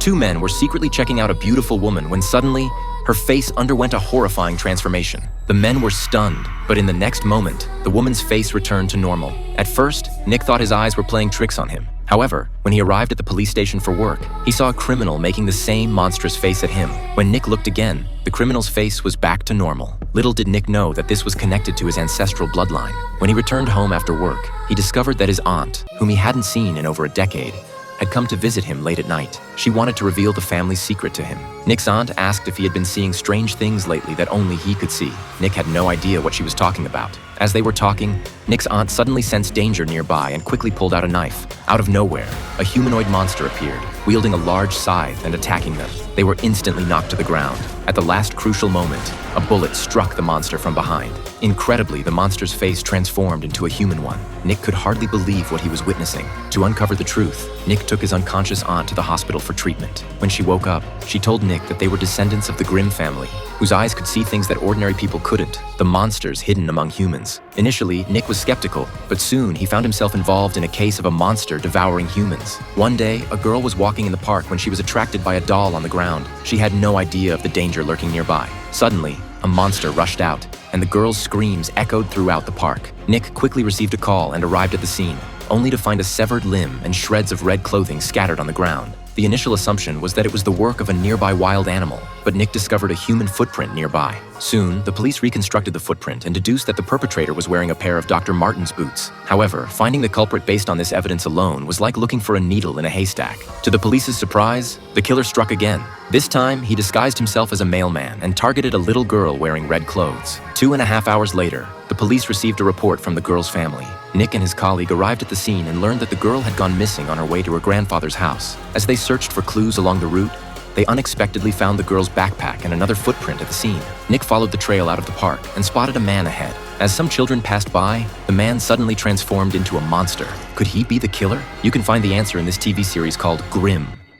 Two men were secretly checking out a beautiful woman when suddenly, her face underwent a horrifying transformation. The men were stunned, but in the next moment, the woman's face returned to normal. At first, Nick thought his eyes were playing tricks on him. However, when he arrived at the police station for work, he saw a criminal making the same monstrous face at him. When Nick looked again, the criminal's face was back to normal. Little did Nick know that this was connected to his ancestral bloodline. When he returned home after work, he discovered that his aunt, whom he hadn't seen in over a decade, had come to visit him late at night. She wanted to reveal the family's secret to him. Nick's aunt asked if he had been seeing strange things lately that only he could see. Nick had no idea what she was talking about. As they were talking, Nick's aunt suddenly sensed danger nearby and quickly pulled out a knife. Out of nowhere, a humanoid monster appeared, wielding a large scythe and attacking them. They were instantly knocked to the ground. At the last crucial moment, a bullet struck the monster from behind. Incredibly, the monster's face transformed into a human one. Nick could hardly believe what he was witnessing. To uncover the truth, Nick took his unconscious aunt to the hospital for treatment. When she woke up, she told Nick that they were descendants of the Grimm family, whose eyes could see things that ordinary people couldn't, the monsters hidden among humans. Initially, Nick was skeptical, but soon he found himself involved in a case of a monster devouring humans. One day, a girl was walking in the park when she was attracted by a doll on the ground. She had no idea of the danger lurking nearby. Suddenly, a monster rushed out, and the girl's screams echoed throughout the park. Nick quickly received a call and arrived at the scene, only to find a severed limb and shreds of red clothing scattered on the ground. The initial assumption was that it was the work of a nearby wild animal, but Nick discovered a human footprint nearby. Soon, the police reconstructed the footprint and deduced that the perpetrator was wearing a pair of Dr. Martin's boots. However, finding the culprit based on this evidence alone was like looking for a needle in a haystack. To the police's surprise, the killer struck again. This time, he disguised himself as a mailman and targeted a little girl wearing red clothes. 2.5 hours later, the police received a report from the girl's family. Nick and his colleague arrived at the scene and learned that the girl had gone missing on her way to her grandfather's house. As they searched for clues along the route, they unexpectedly found the girl's backpack and another footprint at the scene. Nick followed the trail out of the park and spotted a man ahead. As some children passed by, the man suddenly transformed into a monster. Could he be the killer? You can find the answer in this TV series called Grimm.